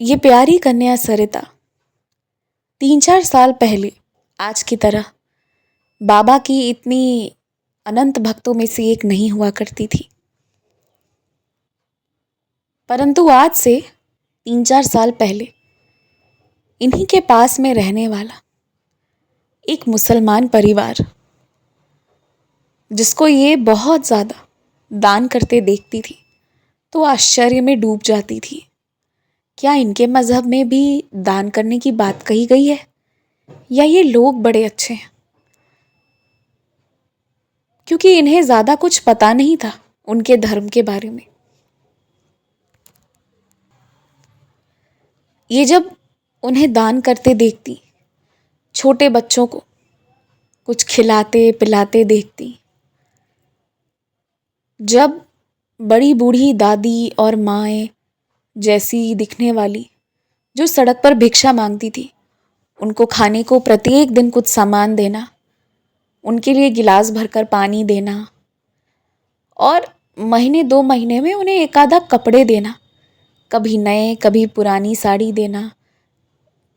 ये प्यारी कन्या सरिता 3-4 साल पहले आज की तरह बाबा की इतनी अनंत भक्तों में से एक नहीं हुआ करती थी। परंतु आज से 3-4 साल पहले इन्हीं के पास में रहने वाला एक मुसलमान परिवार, जिसको ये बहुत ज़्यादा दान करते देखती थी तो आश्चर्य में डूब जाती थी। क्या इनके मज़हब में भी दान करने की बात कही गई है, या ये लोग बड़े अच्छे हैं? क्योंकि इन्हें ज़्यादा कुछ पता नहीं था उनके धर्म के बारे में। ये जब उन्हें दान करते देखती, छोटे बच्चों को कुछ खिलाते पिलाते देखती, जब बड़ी बूढ़ी दादी और माएँ जैसी दिखने वाली जो सड़क पर भिक्षा मांगती थी, उनको खाने को प्रत्येक दिन कुछ सामान देना, उनके लिए गिलास भरकर पानी देना और महीने 2 महीने में उन्हें एक आधा कपड़े देना, कभी नए कभी पुरानी साड़ी देना,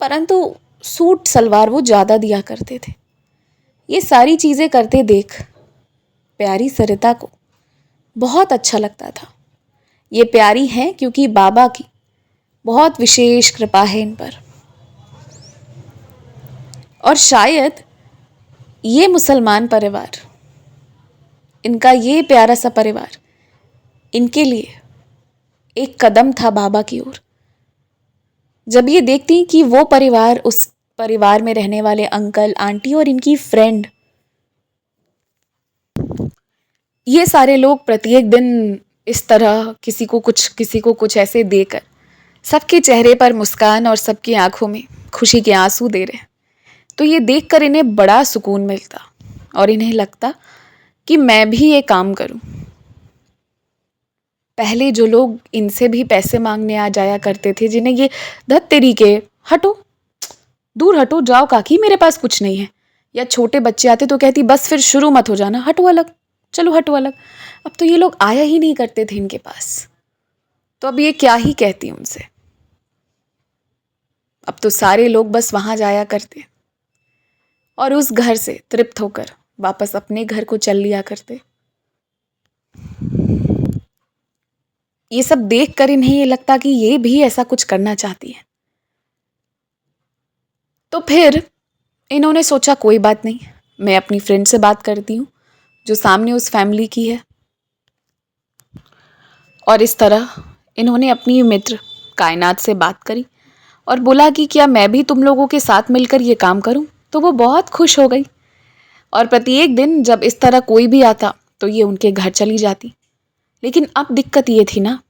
परंतु सूट सलवार वो ज़्यादा दिया करते थे। ये सारी चीज़ें करते देख प्यारी सरिता को बहुत अच्छा लगता था। ये प्यारी हैं क्योंकि बाबा की बहुत विशेष कृपा है इन पर। और शायद ये मुसलमान परिवार, इनका ये प्यारा सा परिवार इनके लिए एक कदम था बाबा की ओर। जब ये देखती कि वो परिवार, उस परिवार में रहने वाले अंकल आंटी और इनकी फ्रेंड, ये सारे लोग प्रत्येक दिन इस तरह किसी को कुछ ऐसे देकर सबके चेहरे पर मुस्कान और सबकी आंखों में खुशी के आंसू दे रहे हैं, तो ये देखकर इन्हें बड़ा सुकून मिलता और इन्हें लगता कि मैं भी ये काम करूं। पहले जो लोग इनसे भी पैसे मांगने आ जाया करते थे, जिन्हें ये धत तेरी के हटो, दूर हटो, जाओ काकी, मेरे पास कुछ नहीं है, या छोटे बच्चे आते तो कहती बस फिर शुरू मत हो जाना, हटो अलग, चलो हटो अलग। अब तो ये लोग आया ही नहीं करते थे इनके पास, तो अब ये क्या ही कहती उनसे। अब तो सारे लोग बस वहां जाया करते और उस घर से तृप्त होकर वापस अपने घर को चल लिया करते। ये सब देखकर इन्हें ये लगता कि ये भी ऐसा कुछ करना चाहती है। तो फिर इन्होंने सोचा कोई बात नहीं, मैं अपनी फ्रेंड से बात करती हूँ जो सामने उस फैमिली की है। और इस तरह इन्होंने अपनी मित्र कायनात से बात करी और बोला कि क्या मैं भी तुम लोगों के साथ मिलकर ये काम करूं? तो वो बहुत खुश हो गई और प्रत्येक दिन जब इस तरह कोई भी आता तो ये उनके घर चली जाती। लेकिन अब दिक्कत ये थी ना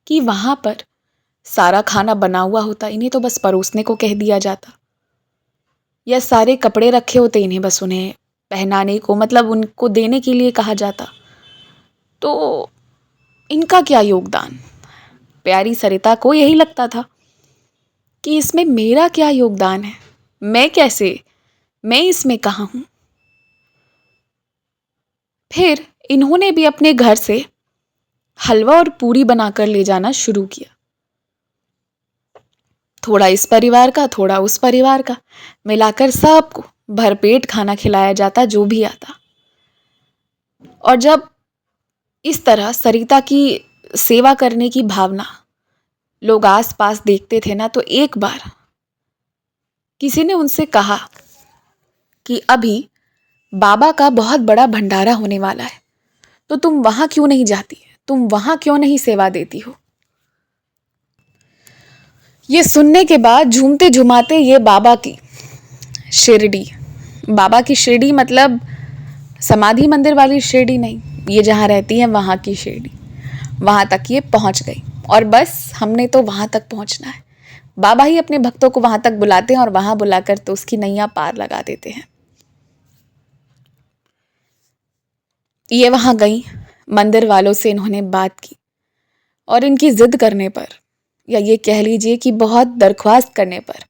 कि वहाँ पर सारा खाना बना हुआ होता, इन्हें तो बस परोसने को कह दिया जाता, या सारे कपड़े रखे होते, इन्हें बस उन्हें पहनाने को, मतलब उनको देने के लिए कहा जाता। तो इनका क्या योगदान? प्यारी सरिता को यही लगता था कि इसमें मेरा क्या योगदान है, मैं इसमें कहाँ हूँ। फिर इन्होंने भी अपने घर से हलवा और पूरी बनाकर ले जाना शुरू किया, थोड़ा इस परिवार का थोड़ा उस परिवार का, मिलाकर सबको भरपेट खाना खिलाया जाता जो भी आता। और जब इस तरह सरिता की सेवा करने की भावना लोग आस पास देखते थे ना, तो एक बार किसी ने उनसे कहा कि अभी बाबा का बहुत बड़ा भंडारा होने वाला है, तो तुम वहां क्यों नहीं जाती, तुम वहां क्यों नहीं सेवा देती हो। ये सुनने के बाद झूमते झुमाते ये बाबा की शिरडी मतलब समाधि मंदिर वाली शिरडी नहीं, ये जहाँ रहती है वहाँ की शिरडी, वहाँ तक ये पहुँच गई। और बस हमने तो वहाँ तक पहुँचना है। बाबा ही अपने भक्तों को वहाँ तक बुलाते हैं और वहाँ बुलाकर तो उसकी नैया पार लगा देते हैं। ये वहाँ गई, मंदिर वालों से इन्होंने बात की और इनकी जिद करने पर, या ये कह लीजिए कि बहुत दरख्वास्त करने पर,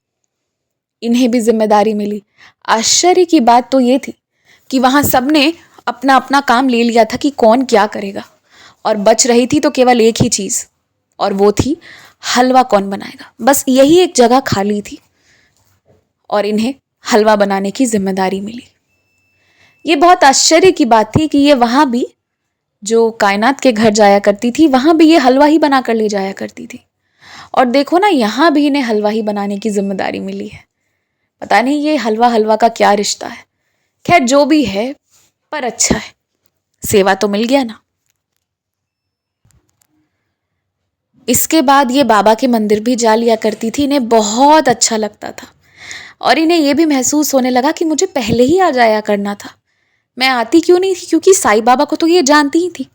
इन्हें भी जिम्मेदारी मिली। आश्चर्य की बात तो ये थी कि वहाँ सबने अपना अपना काम ले लिया था कि कौन क्या करेगा, और बच रही थी तो केवल एक ही चीज़, और वो थी हलवा कौन बनाएगा। बस यही एक जगह खाली थी और इन्हें हलवा बनाने की जिम्मेदारी मिली। ये बहुत आश्चर्य की बात थी कि ये वहाँ भी, जो कायनात के घर जाया करती थी, वहाँ भी ये हलवा ही बना कर ले जाया करती थी। और देखो ना, यहाँ भी इन्हें हलवा ही बनाने की जिम्मेदारी मिली है। पता नहीं ये हलवा हलवा का क्या रिश्ता है। खैर जो भी है, पर अच्छा है, सेवा तो मिल गया ना। इसके बाद ये बाबा के मंदिर भी जा लिया करती थी। इन्हें बहुत अच्छा लगता था और इन्हें ये भी महसूस होने लगा कि मुझे पहले ही आ जाया करना था। मैं आती क्यों नहीं थी, क्योंकि साईं बाबा को तो ये जानती ही थी,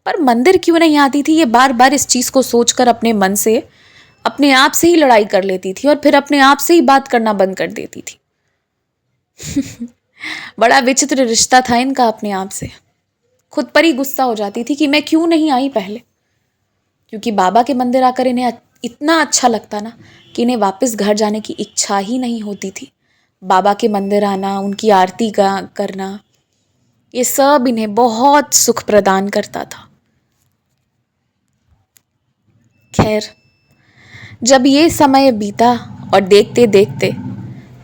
पर मंदिर क्यों नहीं आती थी। ये बार बार इस चीज़ को सोचकर अपने मन से, अपने आप से ही लड़ाई कर लेती थी और फिर अपने आप से ही बात करना बंद कर देती थी। बड़ा विचित्र रिश्ता था इनका अपने आप से। खुद पर ही गुस्सा हो जाती थी कि मैं क्यों नहीं आई पहले, क्योंकि बाबा के मंदिर आकर इन्हें इतना अच्छा लगता ना कि इन्हें वापस घर जाने की इच्छा ही नहीं होती थी। बाबा के मंदिर आना, उनकी आरती करना, ये सब इन्हें बहुत सुख प्रदान करता था। खैर जब ये समय बीता और देखते देखते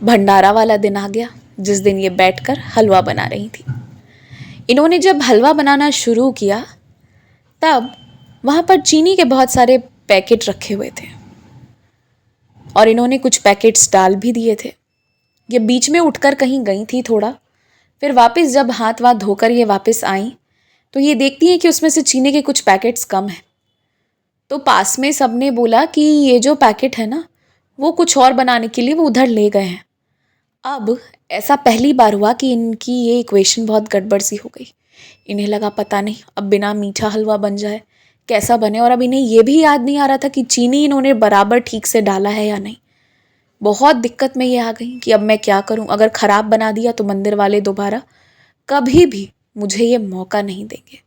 भंडारा वाला दिन आ गया, जिस दिन ये बैठकर हलवा बना रही थी। इन्होंने जब हलवा बनाना शुरू किया तब वहाँ पर चीनी के बहुत सारे पैकेट रखे हुए थे और इन्होंने कुछ पैकेट्स डाल भी दिए थे। ये बीच में उठकर कहीं गई थी थोड़ा, फिर वापस जब हाथ वाथ धोकर ये वापस आई तो ये देखती हैं कि उसमें से चीनी के कुछ पैकेट्स कम हैं। तो पास में सबने बोला कि ये जो पैकेट है ना, वो कुछ और बनाने के लिए वो उधर ले गए हैं। अब ऐसा पहली बार हुआ कि इनकी ये इक्वेशन बहुत गड़बड़ सी हो गई। इन्हें लगा पता नहीं अब बिना मीठा हलवा बन जाए, कैसा बने। और अब इन्हें ये भी याद नहीं आ रहा था कि चीनी इन्होंने बराबर ठीक से डाला है या नहीं। बहुत दिक्कत में ये आ गई कि अब मैं क्या करूं। अगर ख़राब बना दिया तो मंदिर वाले दोबारा कभी भी मुझे ये मौका नहीं देंगे।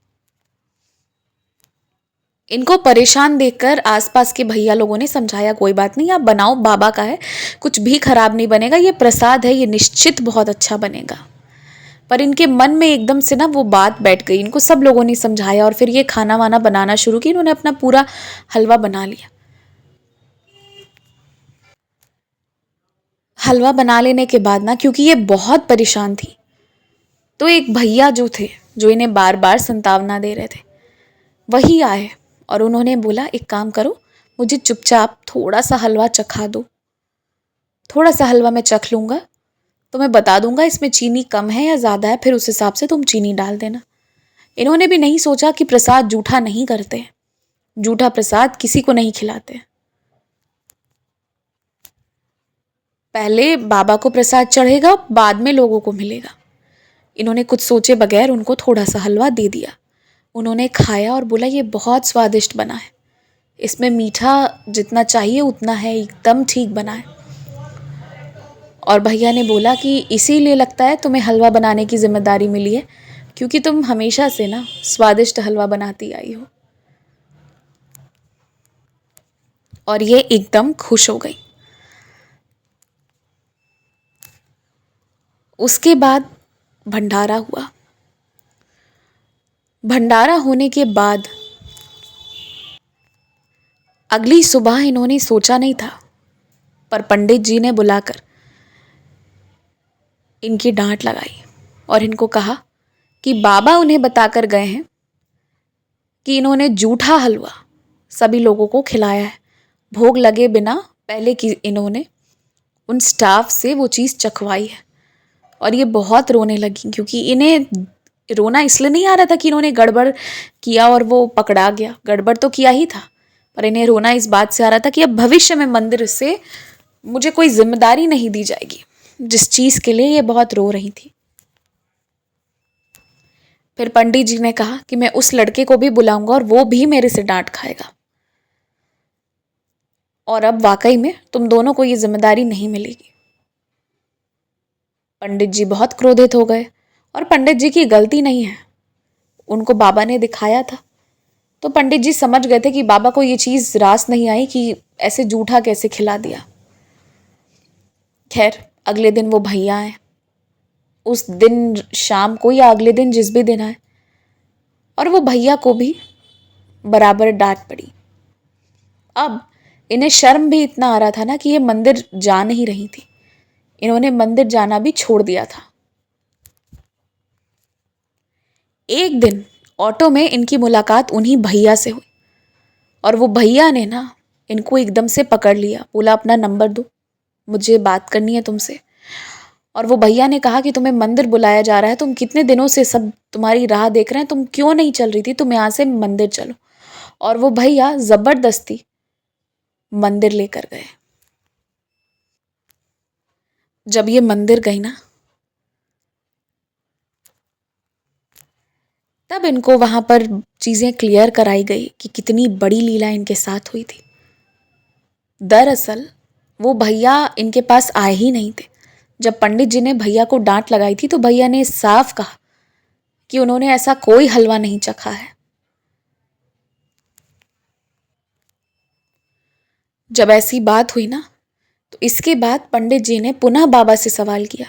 इनको परेशान देखकर आसपास के भैया लोगों ने समझाया, कोई बात नहीं, आप बनाओ, बाबा का है, कुछ भी खराब नहीं बनेगा, ये प्रसाद है, ये निश्चित बहुत अच्छा बनेगा। पर इनके मन में एकदम से ना वो बात बैठ गई। इनको सब लोगों ने समझाया और फिर ये खाना वाना बनाना शुरू किया। इन्होंने अपना पूरा हलवा बना लिया। हलवा बना लेने के बाद ना, क्योंकि ये बहुत परेशान थी, तो एक भैया जो थे, जो इन्हें बार बार संतावना दे रहे थे, वही आए और उन्होंने बोला, एक काम करो, मुझे चुपचाप थोड़ा सा हलवा चखा दो। थोड़ा सा हलवा मैं चख लूँगा तो मैं बता दूंगा इसमें चीनी कम है या ज़्यादा है, फिर उस हिसाब से तुम चीनी डाल देना। इन्होंने भी नहीं सोचा कि प्रसाद जूठा नहीं करते, जूठा प्रसाद किसी को नहीं खिलाते। पहले बाबा को प्रसाद चढ़ेगा, बाद में लोगों को मिलेगा। इन्होंने कुछ सोचे बगैर उनको थोड़ा सा हलवा दे दिया। उन्होंने खाया और बोला, ये बहुत स्वादिष्ट बना है, इसमें मीठा जितना चाहिए उतना है, एकदम ठीक बना है। और भैया ने बोला कि इसीलिए लगता है तुम्हें हलवा बनाने की जिम्मेदारी मिली है, क्योंकि तुम हमेशा से ना स्वादिष्ट हलवा बनाती आई हो। और ये एकदम खुश हो गई। उसके बाद भंडारा हुआ। भंडारा होने के बाद अगली सुबह इन्होंने सोचा नहीं था, पर पंडित जी ने बुलाकर इनकी डांट लगाई और इनको कहा कि बाबा उन्हें बताकर गए हैं कि इन्होंने जूठा हलवा सभी लोगों को खिलाया है, भोग लगे बिना पहले कि इन्होंने उन स्टाफ से वो चीज़ चखवाई है। और ये बहुत रोने लगी, क्योंकि इन्हें रोना इसलिए नहीं आ रहा था कि इन्होंने गड़बड़ किया और वो पकड़ा गया, गड़बड़ तो किया ही था, पर इन्हें रोना इस बात से आ रहा था कि अब भविष्य में मंदिर से मुझे कोई जिम्मेदारी नहीं दी जाएगी, जिस चीज़ के लिए ये बहुत रो रही थी। फिर पंडित जी ने कहा कि मैं उस लड़के को भी बुलाऊंगा और वो भी मेरे से डांट खाएगा, और अब वाकई में तुम दोनों को ये जिम्मेदारी नहीं मिलेगी। पंडित जी बहुत क्रोधित हो गए और पंडित जी की गलती नहीं है, उनको बाबा ने दिखाया था। तो पंडित जी समझ गए थे कि बाबा को ये चीज़ रास नहीं आई कि ऐसे जूठा कैसे खिला दिया। खैर अगले दिन वो भैया आए, उस दिन शाम को या अगले दिन जिस भी दिन आए, और वो भैया को भी बराबर डांट पड़ी। अब इन्हें शर्म भी इतना आ रहा था ना कि ये मंदिर जा नहीं रही थी। इन्होंने मंदिर जाना भी छोड़ दिया था। एक दिन ऑटो में इनकी मुलाकात उन्हीं भैया से हुई और वो भैया ने ना इनको एकदम से पकड़ लिया, बोला अपना नंबर दो, मुझे बात करनी है तुमसे। और वो भैया ने कहा कि तुम्हें मंदिर बुलाया जा रहा है, तुम कितने दिनों से सब तुम्हारी राह देख रहे हैं, तुम क्यों नहीं चल रही थी, तुम यहाँ से मंदिर चलो। और वो भैया जबरदस्ती मंदिर लेकर गए। जब ये मंदिर गई ना, तब इनको वहां पर चीजें क्लियर कराई गई कि कितनी बड़ी लीला इनके साथ हुई थी। दरअसल वो भैया इनके पास आए ही नहीं थे। जब पंडित जी ने भैया को डांट लगाई थी तो भैया ने साफ कहा कि उन्होंने ऐसा कोई हलवा नहीं चखा है। जब ऐसी बात हुई ना, तो इसके बाद पंडित जी ने पुनः बाबा से सवाल किया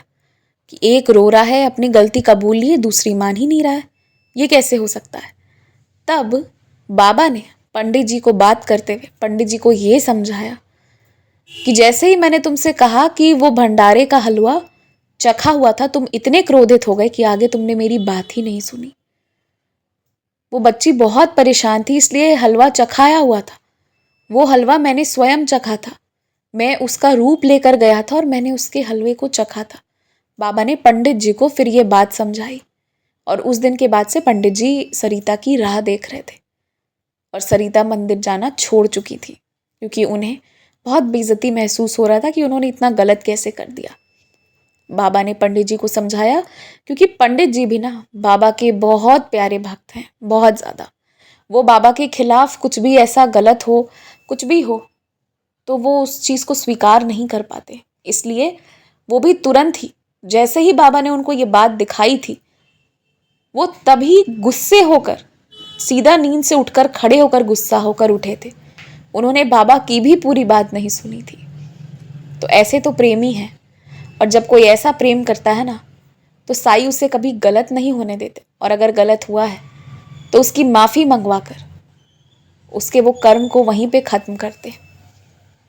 कि एक रो रहा है, अपनी गलती कबूल लिए, दूसरी मान ही नहीं रहा है, ये कैसे हो सकता है। तब बाबा ने पंडित जी को बात करते हुए पंडित जी को ये समझाया कि जैसे ही मैंने तुमसे कहा कि वो भंडारे का हलवा चखा हुआ था, तुम इतने क्रोधित हो गए कि आगे तुमने मेरी बात ही नहीं सुनी। वो बच्ची बहुत परेशान थी, इसलिए हलवा चखाया हुआ था। वो हलवा मैंने स्वयं चखा था, मैं उसका रूप लेकर गया था और मैंने उसके हलवे को चखा था। बाबा ने पंडित जी को फिर ये बात समझाई और उस दिन के बाद से पंडित जी सरिता की राह देख रहे थे और सरिता मंदिर जाना छोड़ चुकी थी, क्योंकि उन्हें बहुत बेइज्जती महसूस हो रहा था कि उन्होंने इतना गलत कैसे कर दिया। बाबा ने पंडित जी को समझाया, क्योंकि पंडित जी भी ना बाबा के बहुत प्यारे भक्त हैं, बहुत ज़्यादा। वो बाबा के खिलाफ कुछ भी ऐसा गलत हो, कुछ भी हो, तो वो उस चीज़ को स्वीकार नहीं कर पाते। इसलिए वो भी तुरंत ही, जैसे ही बाबा ने उनको ये बात दिखाई थी, वो तभी गुस्से होकर सीधा नींद से उठकर खड़े होकर गुस्सा होकर उठे थे। उन्होंने बाबा की भी पूरी बात नहीं सुनी थी। तो ऐसे तो प्रेमी हैं, और जब कोई ऐसा प्रेम करता है ना, तो साईं उसे कभी गलत नहीं होने देते, और अगर गलत हुआ है तो उसकी माफ़ी मंगवा कर उसके वो कर्म को वहीं पे ख़त्म करते।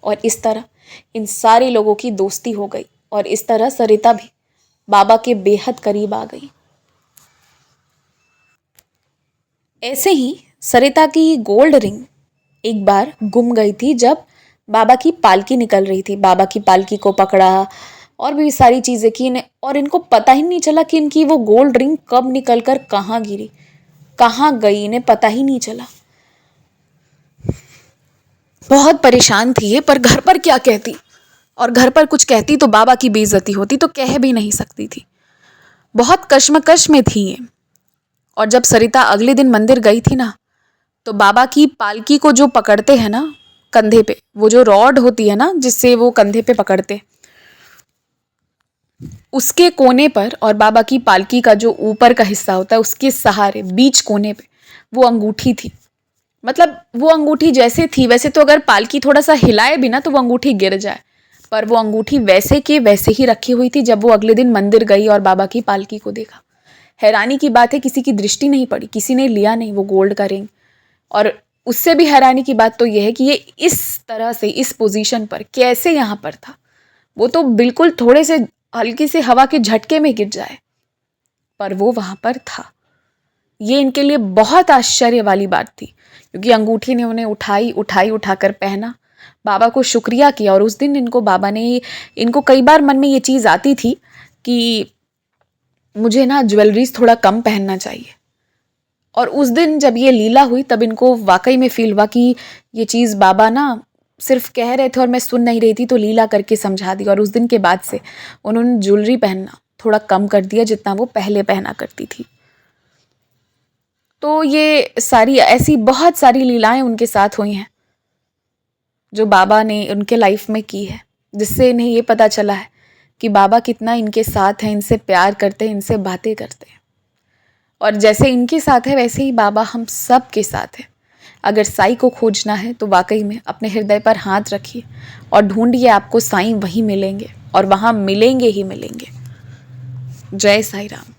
और इस तरह इन सारे लोगों की दोस्ती हो गई और इस तरह सरिता भी बाबा के बेहद करीब आ गई। ऐसे ही सरिता की गोल्ड रिंग एक बार गुम गई थी, जब बाबा की पालकी निकल रही थी। बाबा की पालकी को पकड़ा और भी सारी चीज़ें की इन्हें, और इनको पता ही नहीं चला कि इनकी वो गोल्ड रिंग कब निकल कर कहाँ गिरी, कहाँ गई, इन्हें पता ही नहीं चला। बहुत परेशान थी ये, पर घर पर क्या कहती, और घर पर कुछ कहती तो बाबा की बेइज्जती होती, तो कह भी नहीं सकती थी। बहुत कश्मकश में थी ये। और जब सरिता अगले दिन मंदिर गई थी ना, तो बाबा की पालकी को जो पकड़ते हैं ना कंधे पे, वो जो रॉड होती है ना जिससे वो कंधे पे पकड़ते, उसके कोने पर और बाबा की पालकी का जो ऊपर का हिस्सा होता है उसके सहारे बीच कोने पे वो अंगूठी थी। मतलब वो अंगूठी जैसे थी वैसे तो अगर पालकी थोड़ा सा हिलाए भी ना तो वो अंगूठी गिर जाए, पर वो अंगूठी वैसे के वैसे ही रखी हुई थी। जब वो अगले दिन मंदिर गई और बाबा की पालकी को देखा, हैरानी की बात है किसी की दृष्टि नहीं पड़ी, किसी ने लिया नहीं वो गोल्ड का रिंग। और उससे भी हैरानी की बात तो यह है कि ये इस तरह से इस पोजीशन पर कैसे यहाँ पर था। वो तो बिल्कुल थोड़े से हल्की से हवा के झटके में गिर जाए, पर वो वहाँ पर था। ये इनके लिए बहुत आश्चर्य वाली बात थी, क्योंकि अंगूठी ने उन्हें उठाकर पहना, बाबा को शुक्रिया किया। और उस दिन इनको बाबा ने, इनको कई बार मन में ये चीज़ आती थी कि मुझे ना ज्वेलरीज थोड़ा कम पहनना चाहिए। और उस दिन जब ये लीला हुई तब इनको वाकई में फील हुआ कि ये चीज़ बाबा ना सिर्फ कह रहे थे और मैं सुन नहीं रही थी, तो लीला करके समझा दी। और उस दिन के बाद से उन्होंने ज्वेलरी पहनना थोड़ा कम कर दिया, जितना वो पहले पहना करती थी। तो ये सारी ऐसी बहुत सारी लीलाएं उनके साथ हुई हैं जो बाबा ने उनके लाइफ में की है, जिससे इन्हें ये पता चला है कि बाबा कितना इनके साथ हैं, इनसे प्यार करते हैं, इनसे बातें करते हैं। और जैसे इनके साथ है वैसे ही बाबा हम सब के साथ है। अगर साईं को खोजना है तो वाकई में अपने हृदय पर हाथ रखिए और ढूंढिए, आपको साईं वहीं मिलेंगे और वहाँ मिलेंगे ही मिलेंगे। जय साईं राम।